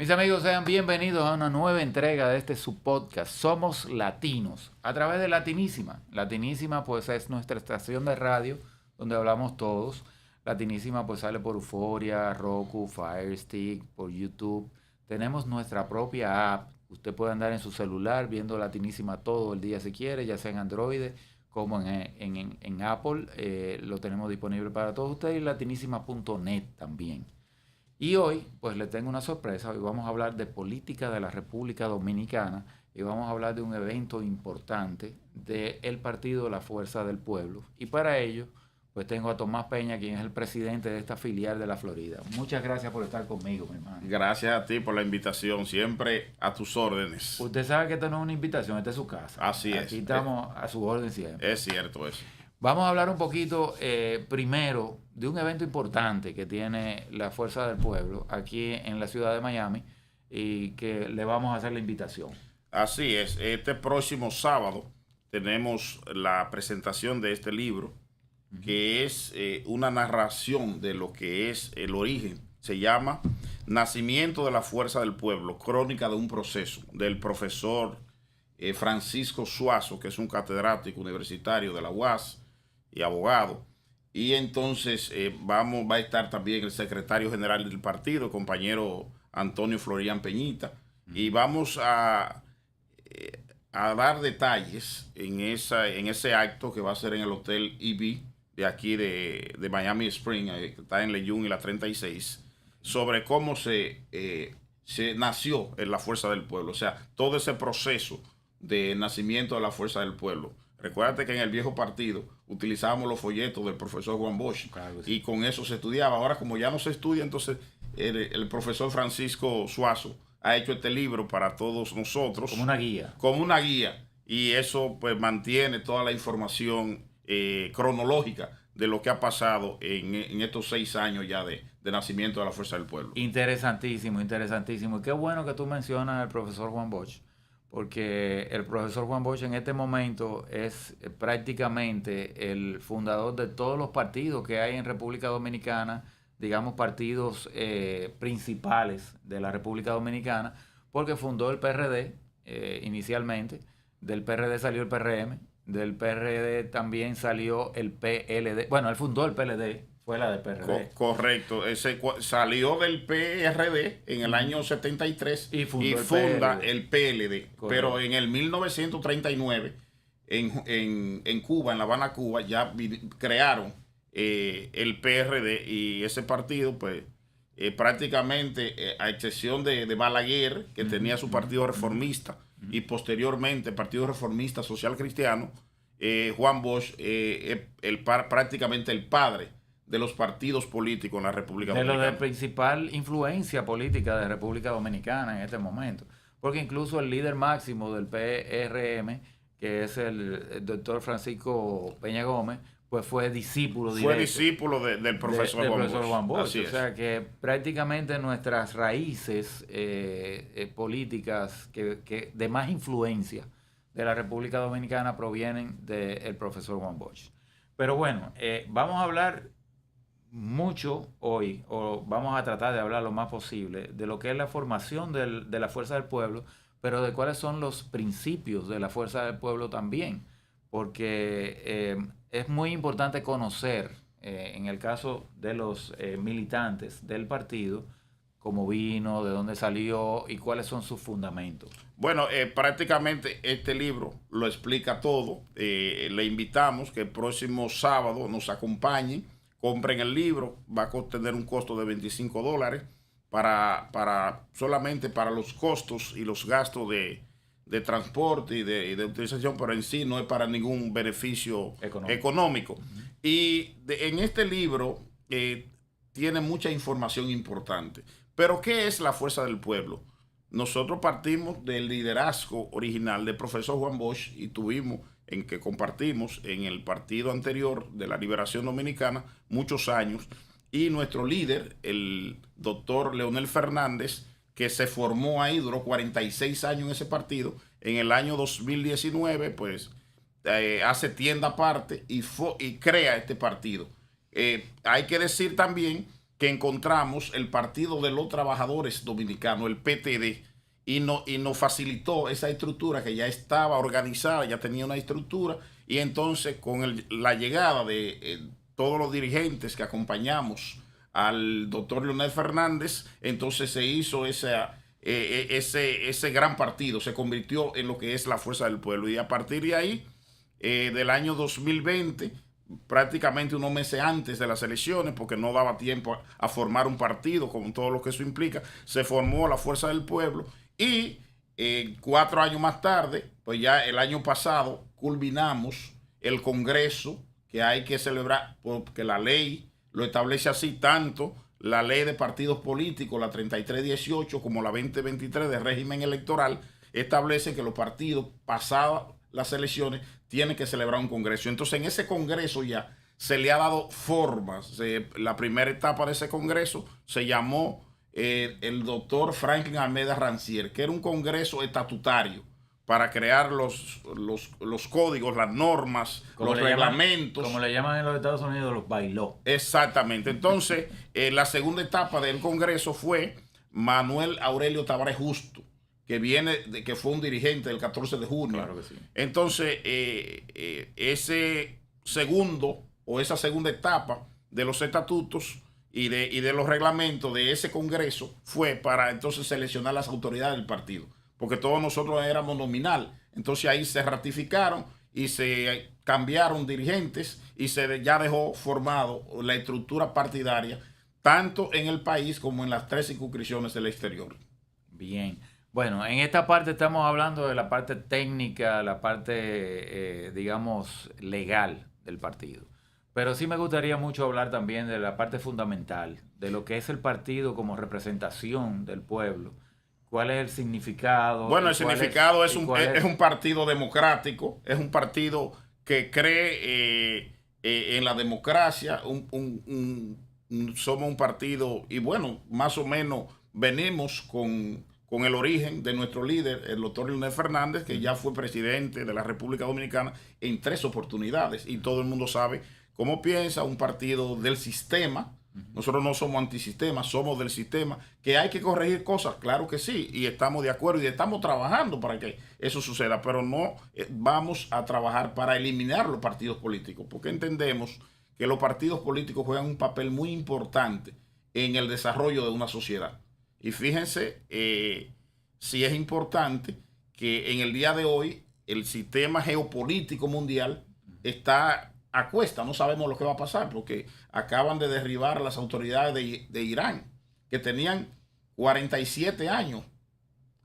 Mis amigos, sean bienvenidos a una nueva entrega de este subpodcast. Somos Latinos, a través de Latinísima. Latinísima, pues, es nuestra estación de radio donde hablamos todos. Latinísima, pues, sale por Euforia, Roku, Fire Stick, por YouTube. Tenemos nuestra propia app. Usted puede andar en su celular viendo Latinísima todo el día si quiere, ya sea en Android como en Apple. Lo tenemos disponible para todos ustedes y latinísima.net también. Y hoy, pues le tengo una sorpresa. Hoy vamos a hablar de política de la República Dominicana y vamos a hablar de un evento importante del partido La Fuerza del Pueblo. Y para ello, pues tengo a Tomás Peña, quien es el presidente de esta filial de la Florida. Muchas gracias por estar conmigo, mi hermano. Gracias a ti por la invitación, siempre a tus órdenes. Usted sabe que esto no es una invitación, esta es su casa. Así es. Aquí estamos a su orden siempre. Es cierto eso. Vamos a hablar un poquito primero de un evento importante que tiene la Fuerza del Pueblo aquí en la ciudad de Miami y que le vamos a hacer la invitación. Así es, este próximo sábado tenemos la presentación de este libro, que es una narración de lo que es el origen. Se llama Nacimiento de la Fuerza del Pueblo, crónica de un proceso, del profesor Francisco Suazo, que es un catedrático universitario de la UAS y abogado. Y entonces va a estar también el secretario general del partido, el compañero Antonio Florian Peñita, y vamos a dar detalles en ese acto que va a ser en el Hotel EB de aquí de Miami Spring, que está en Leyún y la 36, sobre cómo se nació en la Fuerza del Pueblo, o sea, todo ese proceso de nacimiento de la Fuerza del Pueblo. Recuérdate que en el viejo partido utilizábamos los folletos del profesor Juan Bosch, claro, sí, y con eso se estudiaba. Ahora, como ya no se estudia, entonces el profesor Francisco Suazo ha hecho este libro para todos nosotros. Como una guía. Como una guía. Y eso pues mantiene toda la información cronológica de lo que ha pasado en estos 6 años ya de nacimiento de la Fuerza del Pueblo. Interesantísimo, interesantísimo. Y qué bueno que tú mencionas al profesor Juan Bosch, porque el profesor Juan Bosch en este momento es prácticamente el fundador de todos los partidos que hay en República Dominicana, digamos partidos principales de la República Dominicana, porque fundó el PRD inicialmente, del PRD salió el PRM, del PRD también salió el PLD, bueno, él fundó el PLD, fue la del PRD. Correcto, salió del PRD en el año 73 y funda el PLD. Correcto. Pero en el 1939, en Cuba, en La Habana, Cuba, ya crearon el PRD y ese partido, pues, prácticamente, a excepción de Balaguer, que tenía su partido reformista, y posteriormente el Partido Reformista Social Cristiano, Juan Bosch, prácticamente el padre de los partidos políticos en la República Dominicana. De la principal influencia política de República Dominicana en este momento. Porque incluso el líder máximo del PRM, que es el doctor Francisco Peña Gómez, pues fue discípulo directo. Fue discípulo del profesor Juan Bosch. O sea que prácticamente nuestras raíces políticas que de más influencia de la República Dominicana provienen del profesor Juan Bosch. Pero bueno, vamos a hablar mucho hoy, o vamos a tratar de hablar lo más posible de lo que es la formación de la Fuerza del Pueblo, pero de cuáles son los principios de la Fuerza del Pueblo también, porque es muy importante conocer, en el caso de los militantes del partido, cómo vino, de dónde salió y cuáles son sus fundamentos. Bueno, prácticamente este libro lo explica todo. Le invitamos que el próximo sábado nos acompañen, compren el libro, va a tener un costo de $25 solamente para los costos y los gastos de transporte y de utilización, pero en sí no es para ningún beneficio económico. Y en este libro tiene mucha información importante. Pero ¿qué es la Fuerza del Pueblo? Nosotros partimos del liderazgo original del profesor Juan Bosch y compartimos en el partido anterior de la Liberación Dominicana muchos años, y nuestro líder, el doctor Leonel Fernández, que se formó ahí, duró 46 años en ese partido, en el año 2019, pues hace tienda aparte y crea este partido. Hay que decir también que encontramos el Partido de los Trabajadores Dominicanos, el PTD, y nos facilitó esa estructura que ya estaba organizada, ya tenía una estructura, y entonces con la llegada de todos los dirigentes que acompañamos al doctor Leonel Fernández, entonces se hizo ese gran partido, se convirtió en lo que es la Fuerza del Pueblo. Y a partir de ahí, del año 2020, prácticamente unos meses antes de las elecciones, porque no daba tiempo a formar un partido con todo lo que eso implica, se formó la Fuerza del Pueblo y 4 años más tarde, pues ya el año pasado, culminamos el Congreso que hay que celebrar, porque la ley lo establece así, tanto la ley de partidos políticos, la 3318, como la 2023 de régimen electoral, establece que los partidos, pasadas las elecciones, tienen que celebrar un congreso. Entonces, en ese congreso ya se le ha dado formas. La primera etapa de ese congreso se llamó el doctor Franklin Almeida Rancière, que era un congreso estatutario para crear los códigos, las normas, los reglamentos. Como le llaman en los Estados Unidos, los bailó. Exactamente. Entonces, la segunda etapa del Congreso fue Manuel Aurelio Tabaré Justo, que fue un dirigente del 14 de junio. Claro que sí. Entonces, ese segundo o esa segunda etapa de los estatutos y de los reglamentos de ese Congreso fue para entonces seleccionar las autoridades del partido, porque todos nosotros éramos nominal. Entonces ahí se ratificaron y se cambiaron dirigentes y ya dejó formado la estructura partidaria tanto en el país como en las 3 circunscripciones del exterior. Bien. Bueno, en esta parte estamos hablando de la parte técnica, la parte, digamos, legal del partido. Pero sí me gustaría mucho hablar también de la parte fundamental, de lo que es el partido como representación del pueblo. ¿Cuál es el significado? Bueno, el significado es un partido democrático, es un partido que cree en la democracia, somos un partido, y bueno, más o menos venimos con el origen de nuestro líder, el doctor Leonel Fernández, que ya fue presidente de la República Dominicana en 3 oportunidades, y todo el mundo sabe cómo piensa un partido del sistema. Nosotros no somos antisistema, somos del sistema, que hay que corregir cosas, claro que sí, y estamos de acuerdo y estamos trabajando para que eso suceda, pero no vamos a trabajar para eliminar los partidos políticos, porque entendemos que los partidos políticos juegan un papel muy importante en el desarrollo de una sociedad. Y fíjense si es importante que en el día de hoy el sistema geopolítico mundial está a cuesta, no sabemos lo que va a pasar, porque acaban de derribar a las autoridades de Irán, que tenían 47 años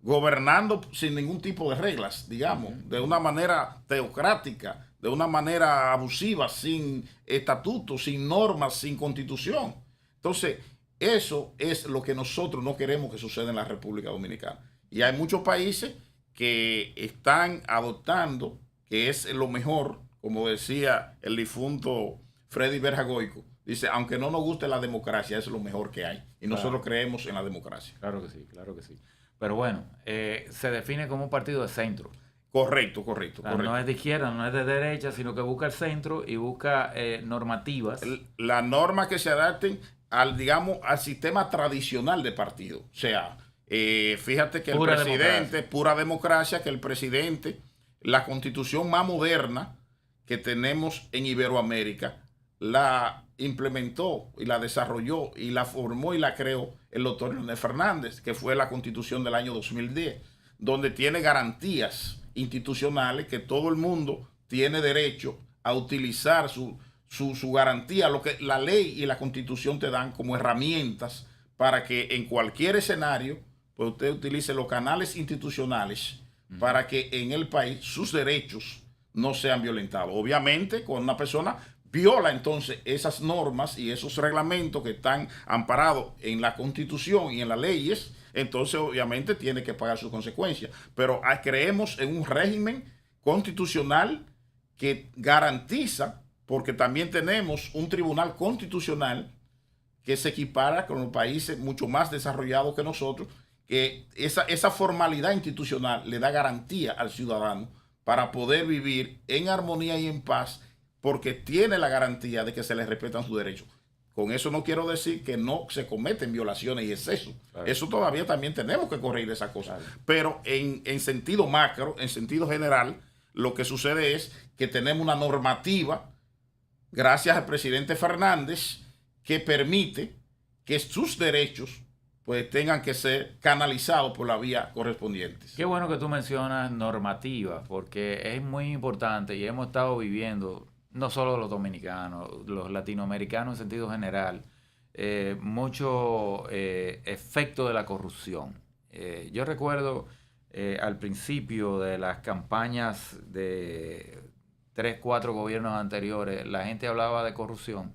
gobernando sin ningún tipo de reglas, digamos, de una manera teocrática, de una manera abusiva, sin estatutos, sin normas, sin constitución. Entonces, eso es lo que nosotros no queremos que suceda en la República Dominicana. Y hay muchos países que están adoptando, que es lo mejor, como decía el difunto Freddy Berjagoico, dice, aunque no nos guste la democracia, es lo mejor que hay. Y nosotros creemos en la democracia. Claro que sí, claro que sí. Pero bueno, se define como un partido de centro. Correcto. No es de izquierda, no es de derecha, sino que busca el centro y busca normativas. Las normas que se adapten al sistema tradicional de partido. O sea, fíjate que pura el presidente, democracia. Pura democracia, que el presidente, la constitución más moderna que tenemos en Iberoamérica, la implementó y la desarrolló y la formó y la creó el doctor Leonel Fernández, que fue la constitución del año 2010, donde tiene garantías institucionales que todo el mundo tiene derecho a utilizar su garantía, lo que la ley y la constitución te dan como herramientas para que en cualquier escenario pues usted utilice los canales institucionales para que en el país sus derechos no sean violentados. Obviamente, cuando una persona viola entonces esas normas y esos reglamentos que están amparados en la Constitución y en las leyes, entonces obviamente tiene que pagar sus consecuencias. Pero creemos en un régimen constitucional que garantiza, porque también tenemos un tribunal constitucional que se equipara con los países mucho más desarrollados que nosotros, que esa formalidad institucional le da garantía al ciudadano para poder vivir en armonía y en paz, porque tiene la garantía de que se les respetan sus derechos. Con eso no quiero decir que no se cometen violaciones y excesos. Claro. Eso todavía también tenemos que corregir esas cosas. Claro. Pero en sentido macro, en sentido general, lo que sucede es que tenemos una normativa, gracias al presidente Fernández, que permite que sus derechos pues tengan que ser canalizados por la vía correspondiente. Qué bueno que tú mencionas normativa, porque es muy importante y hemos estado viviendo, no solo los dominicanos, los latinoamericanos en sentido general, mucho efecto de la corrupción. Yo recuerdo al principio de las campañas de 3, 4 gobiernos anteriores, la gente hablaba de corrupción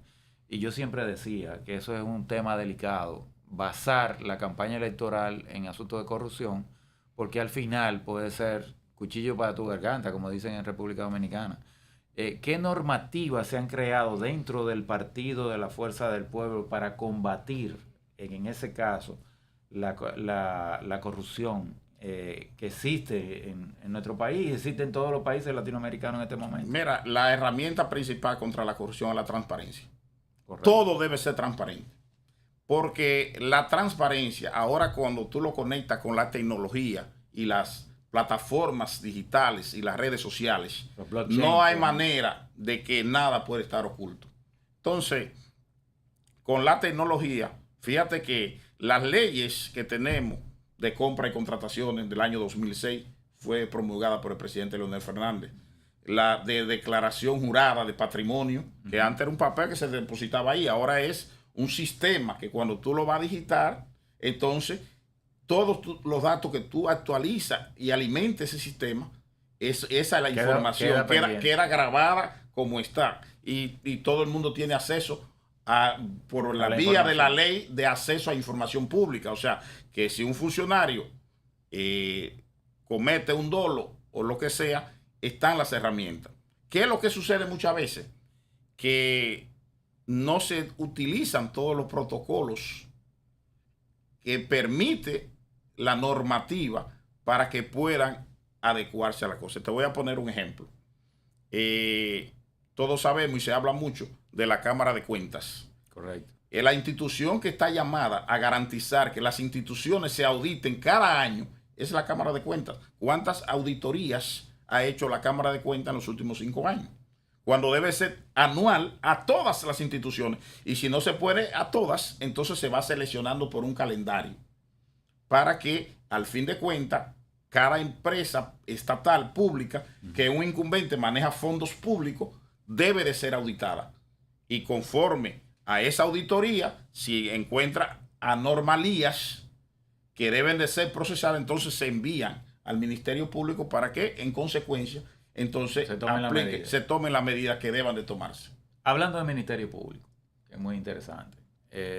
y yo siempre decía que eso es un tema delicado, basar la campaña electoral en asuntos de corrupción, porque al final puede ser cuchillo para tu garganta, como dicen en República Dominicana. ¿Qué normativas se han creado dentro del partido de la Fuerza del Pueblo para combatir, en ese caso, la corrupción que existe en nuestro país, existe en todos los países latinoamericanos en este momento? Mira, la herramienta principal contra la corrupción es la transparencia. Correcto. Todo debe ser transparente. Porque la transparencia, ahora cuando tú lo conectas con la tecnología y las plataformas digitales y las redes sociales, no hay manera de que nada pueda estar oculto. Entonces, con la tecnología, fíjate que las leyes que tenemos de compra y contrataciones del año 2006 fue promulgada por el presidente Leonel Fernández. La de declaración jurada de patrimonio, que antes era un papel que se depositaba ahí, ahora es un sistema que cuando tú lo vas a digitar, entonces todos los datos que tú actualizas y alimentes ese sistema, esa es la información que era grabada como está. Y todo el mundo tiene acceso por la vía de la ley de acceso a información pública. O sea, que si un funcionario comete un dolo o lo que sea, están las herramientas. ¿Qué es lo que sucede muchas veces? Que no se utilizan todos los protocolos que permite la normativa para que puedan adecuarse a la cosa. Te voy a poner un ejemplo. Todos sabemos y se habla mucho de la Cámara de Cuentas. Correcto. Es la institución que está llamada a garantizar que las instituciones se auditen cada año. Es la Cámara de Cuentas. ¿Cuántas auditorías ha hecho la Cámara de Cuentas en los últimos 5 años? Cuando debe ser anual a todas las instituciones. Y si no se puede a todas, entonces se va seleccionando por un calendario para que, al fin de cuentas, cada empresa estatal, pública, que un incumbente maneja fondos públicos, debe de ser auditada. Y conforme a esa auditoría, si encuentra anomalías que deben de ser procesadas, entonces se envían al Ministerio Público para que, en consecuencia, entonces se tomen las medidas que deban de tomarse. Hablando del Ministerio Público, que es muy interesante,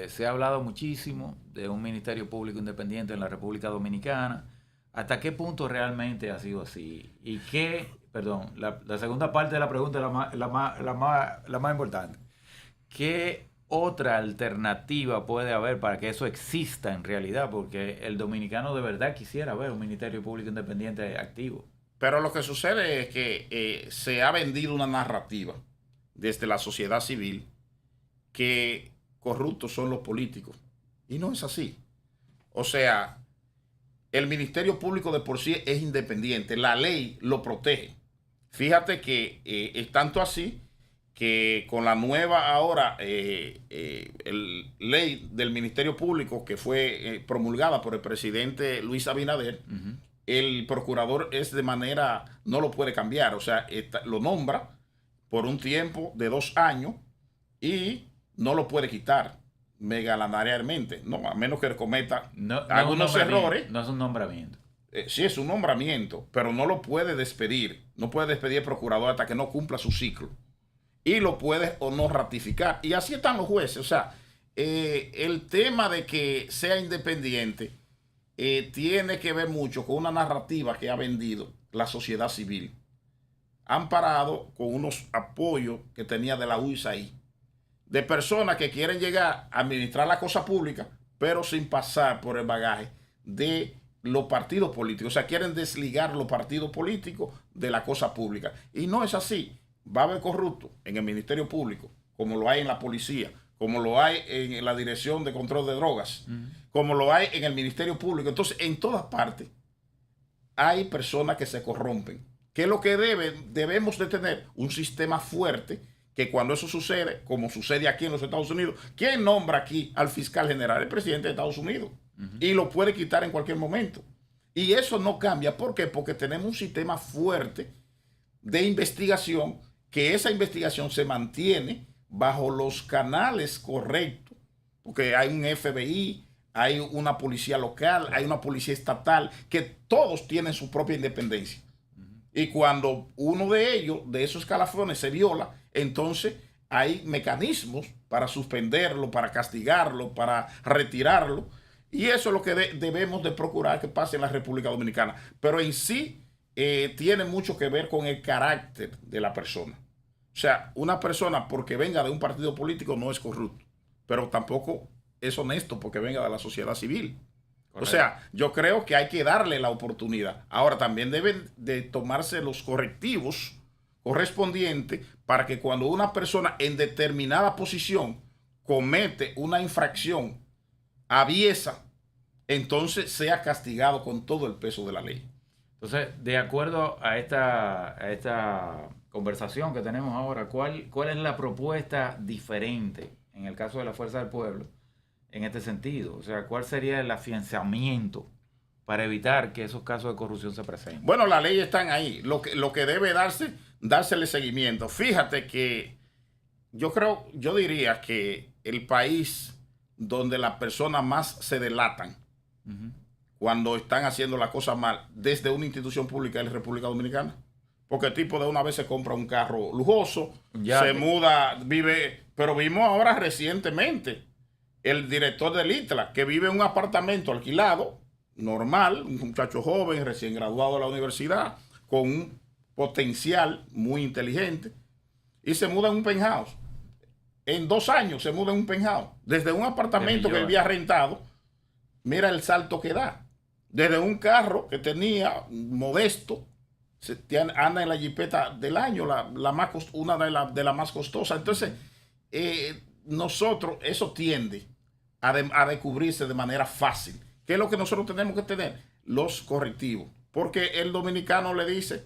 se ha hablado muchísimo de un Ministerio Público independiente en la República Dominicana. ¿Hasta qué punto realmente ha sido así? Y qué, perdón, la segunda parte de la pregunta es la más importante. ¿Qué otra alternativa puede haber para que eso exista en realidad? Porque el dominicano de verdad quisiera ver un Ministerio Público independiente activo. Pero lo que sucede es que se ha vendido una narrativa desde la sociedad civil que corruptos son los políticos. Y no es así. O sea, el Ministerio Público de por sí es independiente. La ley lo protege. Fíjate que es tanto así que con la nueva ahora ley del Ministerio Público que fue promulgada por el presidente Luis Abinader, el procurador es de manera, no lo puede cambiar, o sea, lo nombra por un tiempo de 2 años y no lo puede quitar megalanariamente, no, a menos que cometa algunos errores. No es un nombramiento. Sí, es un nombramiento, pero no lo puede despedir. No puede despedir el procurador hasta que no cumpla su ciclo. Y lo puede o no ratificar. Y así están los jueces. O sea, el tema de que sea independiente tiene que ver mucho con una narrativa que ha vendido la sociedad civil. Han parado con unos apoyos que tenía de la UISAID, de personas que quieren llegar a administrar la cosa pública, pero sin pasar por el bagaje de los partidos políticos. O sea, quieren desligar los partidos políticos de la cosa pública. Y no es así. Va a haber corruptos en el Ministerio Público, como lo hay en la policía, como lo hay en la Dirección de Control de Drogas, como lo hay en el Ministerio Público. Entonces, en todas partes hay personas que se corrompen. ¿Qué es lo que debemos de tener? Un sistema fuerte que cuando eso sucede, como sucede aquí en los Estados Unidos, ¿quién nombra aquí al fiscal general? El presidente de Estados Unidos. Y lo puede quitar en cualquier momento. Y eso no cambia. ¿Por qué? Porque tenemos un sistema fuerte de investigación, que esa investigación se mantiene bajo los canales correctos, porque hay un FBI, hay una policía local, hay una policía estatal, que todos tienen su propia independencia. Y cuando uno de ellos, de esos escalafones, se viola, entonces hay mecanismos para suspenderlo, para castigarlo, para retirarlo. Y eso es lo que debemos de procurar que pase en la República Dominicana. Pero en sí tiene mucho que ver con el carácter de la persona. O sea, una persona porque venga de un partido político no es corrupto, pero tampoco es honesto porque venga de la sociedad civil. Correcto. O sea, yo creo que hay que darle la oportunidad. Ahora también deben de tomarse los correctivos correspondientes para que cuando una persona en determinada posición comete una infracción aviesa, entonces sea castigado con todo el peso de la ley. Entonces, de acuerdo a esta conversación que tenemos ahora, ¿cuál es la propuesta diferente en el caso de la Fuerza del Pueblo en este sentido? O sea, ¿cuál sería el afianzamiento para evitar que esos casos de corrupción se presenten? Bueno, las leyes están ahí. Lo que debe dársele seguimiento. Fíjate que yo diría que el país donde las personas más se delatan cuando están haciendo las cosas mal desde una institución pública es la República Dominicana. Porque el tipo de una vez se compra un carro lujoso, muda, vive, pero vimos ahora recientemente el director del ITLA que vive en un apartamento alquilado, normal, un muchacho joven, recién graduado de la universidad, con un potencial muy inteligente, y se muda en un penthouse. En 2 años se muda en un penthouse. Desde un apartamento que había rentado, mira el salto que da. Desde un carro que tenía modesto, anda en la jipeta del año, una de las más costosas. Entonces, nosotros, eso tiende a descubrirse de manera fácil. ¿Qué es lo que nosotros tenemos que tener? Los correctivos. Porque el dominicano le dice,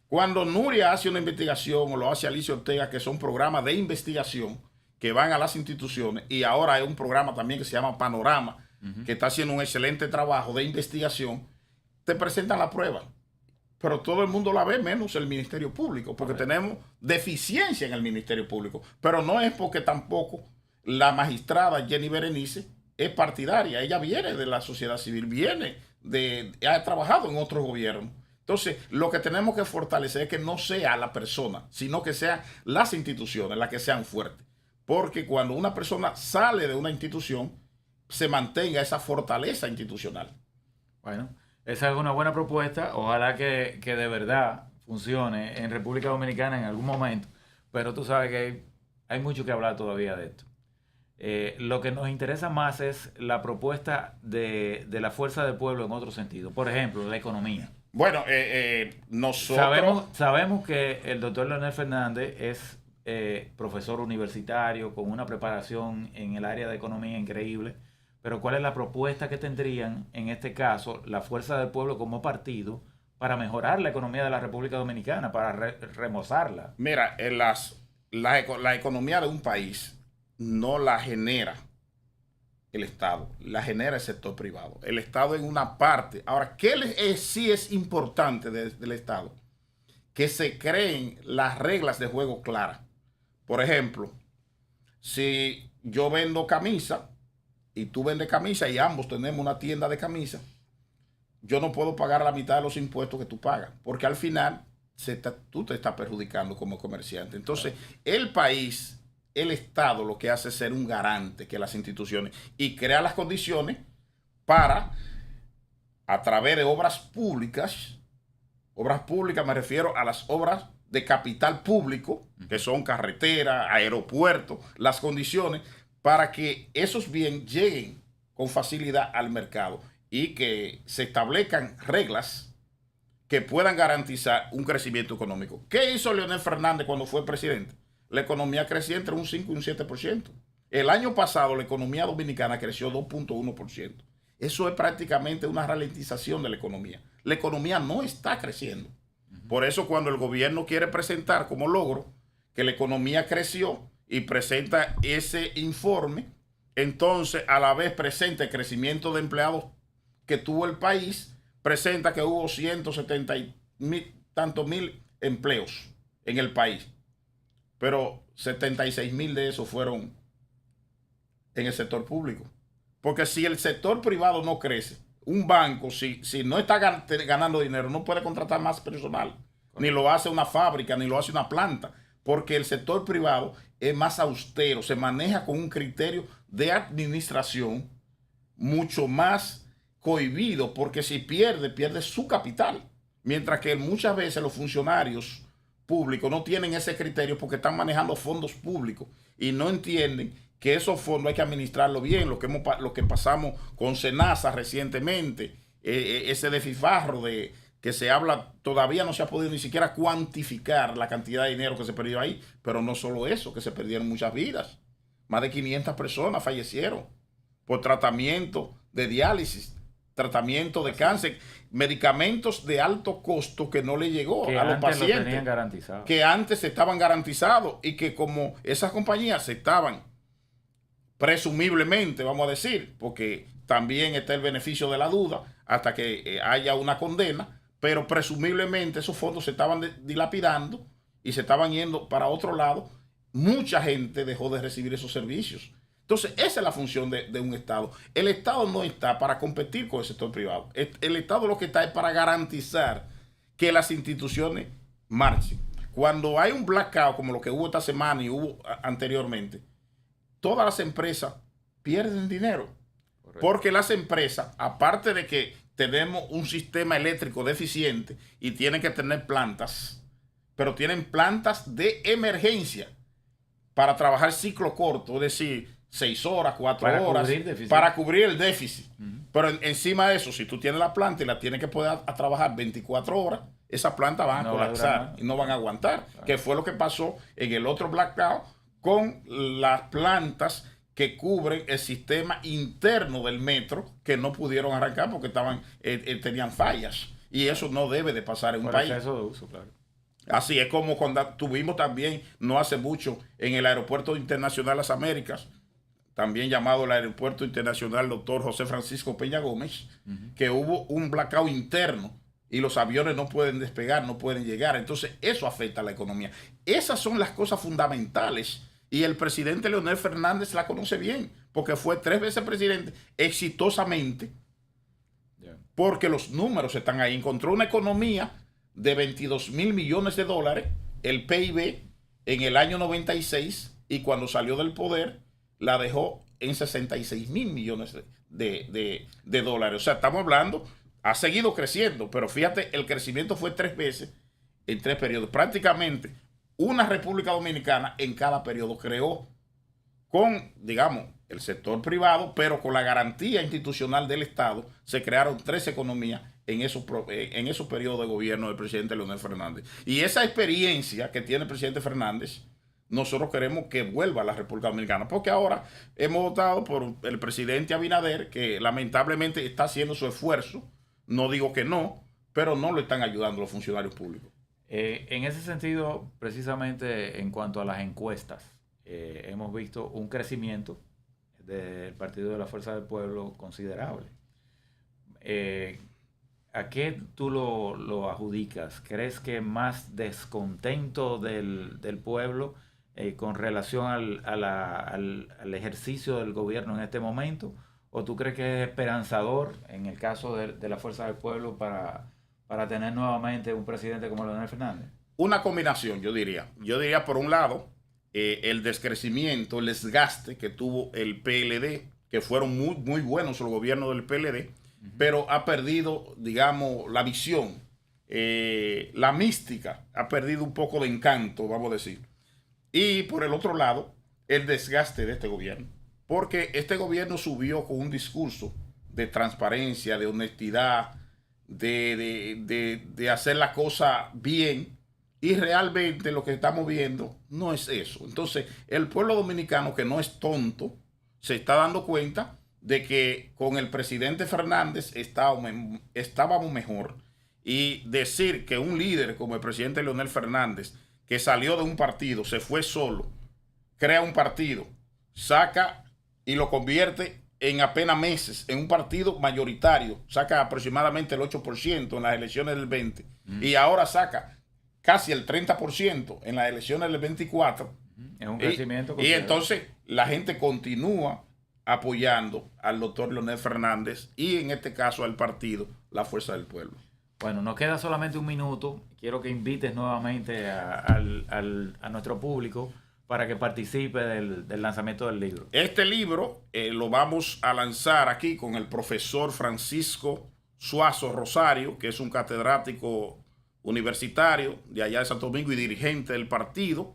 cuando Nuria hace una investigación o lo hace Alicia Ortega, que son programas de investigación que van a las instituciones, y ahora hay un programa también que se llama Panorama, que está haciendo un excelente trabajo de investigación, te presentan la prueba. Pero todo el mundo la ve menos el Ministerio Público, porque tenemos deficiencia en el Ministerio Público. Pero no es porque tampoco la magistrada Jenny Berenice es partidaria. Ella viene de la sociedad civil, ha trabajado en otros gobiernos. Entonces, lo que tenemos que fortalecer es que no sea la persona, sino que sean las instituciones las que sean fuertes. Porque cuando una persona sale de una institución, se mantenga esa fortaleza institucional. Bueno, esa es una buena propuesta. Ojalá que de verdad funcione en República Dominicana en algún momento. Pero tú sabes que hay mucho que hablar todavía de esto. Lo que nos interesa más es la propuesta de la Fuerza del Pueblo en otro sentido. Por ejemplo, la economía. Bueno, nosotros... Sabemos que el doctor Leonel Fernández es profesor universitario con una preparación en el área de economía increíble. Pero ¿cuál es la propuesta que tendrían, en este caso, la Fuerza del Pueblo como partido para mejorar la economía de la República Dominicana, para remozarla? Mira, la economía de un país no la genera el Estado, la genera el sector privado. El Estado en una parte. Ahora, ¿qué sí es importante del Estado? Que se creen las reglas de juego claras. Por ejemplo, si yo vendo camisa y tú vendes camisa y ambos tenemos una tienda de camisa, yo no puedo pagar la mitad de los impuestos que tú pagas, porque al final tú te estás perjudicando como comerciante. Entonces, el país, el Estado, lo que hace es ser un garante que las instituciones y crea las condiciones para, a través de obras públicas me refiero a las obras de capital público, que son carreteras, aeropuertos, las condiciones para que esos bienes lleguen con facilidad al mercado y que se establezcan reglas que puedan garantizar un crecimiento económico. ¿Qué hizo Leonel Fernández cuando fue presidente? La economía crecía entre un 5 y un 7%. El año pasado la economía dominicana creció 2.1%. Eso es prácticamente una ralentización de la economía. La economía no está creciendo. Por eso cuando el gobierno quiere presentar como logro que la economía creció y presenta ese informe, entonces a la vez presenta el crecimiento de empleados que tuvo el país, presenta que hubo 170 y tantos mil empleos en el país, pero 76,000 de esos fueron en el sector público. Porque si el sector privado no crece, un banco, si no está ganando dinero, no puede contratar más personal. Ni lo hace una fábrica, ni lo hace una planta. Porque el sector privado es más austero, se maneja con un criterio de administración mucho más cohibido, porque si pierde su capital. Mientras que muchas veces los funcionarios públicos no tienen ese criterio porque están manejando fondos públicos y no entienden que esos fondos hay que administrarlo bien, lo que pasamos con Senasa recientemente, ese desfifarro de que se habla, todavía no se ha podido ni siquiera cuantificar la cantidad de dinero que se perdió ahí, pero no solo eso, que se perdieron muchas vidas. Más de 500 personas fallecieron por tratamiento de diálisis, tratamiento de cáncer, medicamentos de alto costo que no le llegó a los pacientes, que antes estaban garantizados y que como esas compañías estaban presumiblemente, vamos a decir, porque también está el beneficio de la duda hasta que haya una condena, pero presumiblemente esos fondos se estaban dilapidando y se estaban yendo para otro lado, mucha gente dejó de recibir esos servicios. Entonces, esa es la función de un Estado. El Estado no está para competir con el sector privado. El Estado lo que está es para garantizar que las instituciones marchen. Cuando hay un blackout, como lo que hubo esta semana y hubo anteriormente, todas las empresas pierden dinero. Correcto. Porque las empresas, aparte de que tenemos un sistema eléctrico deficiente y tienen que tener plantas, pero tienen plantas de emergencia para trabajar ciclo corto, es decir, 6 horas, 4 horas, para cubrir el déficit. Pero encima de eso, si tú tienes la planta y la tienes que poder a trabajar 24 horas, esas plantas van a colapsar y no van a aguantar. Claro. Que fue lo que pasó en el otro blackout con las plantas que cubren el sistema interno del metro, que no pudieron arrancar porque tenían fallas. Y eso no debe de pasar en un país. Exceso de uso, claro. Así es como cuando tuvimos también, no hace mucho, en el Aeropuerto Internacional Las Américas, también llamado el Aeropuerto Internacional Dr. José Francisco Peña Gómez, que hubo un blackout interno y los aviones no pueden despegar, no pueden llegar. Entonces, eso afecta a la economía. Esas son las cosas fundamentales y el presidente Leonel Fernández la conoce bien, porque fue 3 veces presidente exitosamente, porque los números están ahí. Encontró una economía de 22,000 millones de dólares, el PIB, en el año 96, y cuando salió del poder, la dejó en 66,000 millones de dólares. O sea, estamos hablando, ha seguido creciendo, pero fíjate, el crecimiento fue 3 veces en 3 periodos. Prácticamente una República Dominicana en cada periodo creó con, digamos, el sector privado, pero con la garantía institucional del Estado, se crearon 3 economías en esos periodos de gobierno del presidente Leonel Fernández. Y esa experiencia que tiene el presidente Fernández, nosotros queremos que vuelva a la República Dominicana, porque ahora hemos votado por el presidente Abinader, que lamentablemente está haciendo su esfuerzo, no digo que no, pero no lo están ayudando los funcionarios públicos. En ese sentido, precisamente en cuanto a las encuestas, hemos visto un crecimiento del Partido de la Fuerza del Pueblo considerable. ¿A qué tú lo adjudicas? ¿Crees que más descontento del pueblo con relación al ejercicio del gobierno en este momento? ¿O tú crees que es esperanzador en el caso de la Fuerza del Pueblo para tener nuevamente un presidente como Leonel Fernández? Una combinación, yo diría. Yo diría, por un lado, el descrecimiento, el desgaste que tuvo el PLD, que fueron muy, muy buenos los gobiernos del PLD, pero ha perdido, digamos, la visión, la mística, ha perdido un poco de encanto, vamos a decir. Y por el otro lado, el desgaste de este gobierno, porque este gobierno subió con un discurso de transparencia, de honestidad, de hacer la cosa bien, Y realmente lo que estamos viendo no es eso. Entonces, el pueblo dominicano, que no es tonto, se está dando cuenta de que con el presidente Fernández estábamos mejor. Y decir que un líder como el presidente Leonel Fernández, que salió de un partido, se fue solo, crea un partido, saca y lo convierte en apenas meses en un partido mayoritario, saca aproximadamente el 8% en las elecciones del 20 y ahora saca casi el 30% en las elecciones del 24. Es un crecimiento. Y entonces la gente continúa apoyando al doctor Leonel Fernández y en este caso al partido La Fuerza del Pueblo. Bueno, nos queda solamente un minuto. Quiero que invites nuevamente a nuestro público para que participe del lanzamiento del libro. Este libro lo vamos a lanzar aquí con el profesor Francisco Suazo Rosario, que es un catedrático universitario de allá de Santo Domingo y dirigente del partido,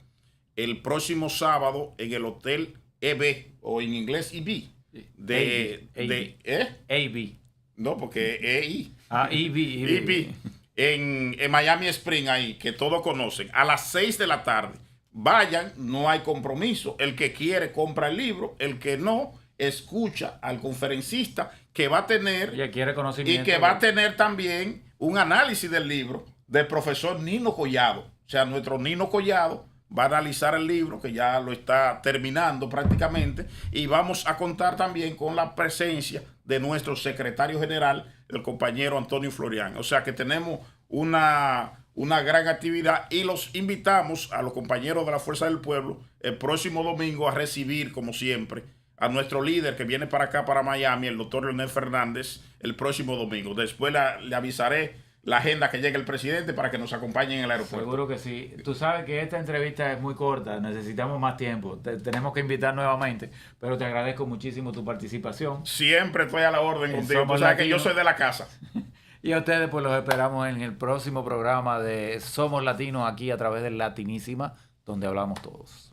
el próximo sábado en el Hotel EB, o en inglés EB. AB. No, porque EI. EB. En Miami Spring, ahí, que todos conocen, a las 6 de la tarde. Vayan, no hay compromiso. El que quiere compra el libro, el que no, escucha al conferencista que va a tener y que va a tener también un análisis del libro del profesor Nino Collado. O sea, nuestro Nino Collado va a analizar el libro, que ya lo está terminando prácticamente, y vamos a contar también con la presencia de nuestro secretario general, el compañero Antonio Florián. O sea que tenemos una gran actividad y los invitamos a los compañeros de la Fuerza del Pueblo el próximo domingo a recibir, como siempre, a nuestro líder que viene para acá, para Miami, el doctor Leonel Fernández, el próximo domingo. Después le avisaré la agenda que llegue el presidente para que nos acompañe en el aeropuerto. Seguro que sí. Tú sabes que esta entrevista es muy corta, necesitamos más tiempo. Tenemos que invitar nuevamente, pero te agradezco muchísimo tu participación. Siempre estoy a la orden contigo. Tú sabes que yo soy de la casa. Y a ustedes pues los esperamos en el próximo programa de Somos Latinos aquí a través de Latinísima, donde hablamos todos.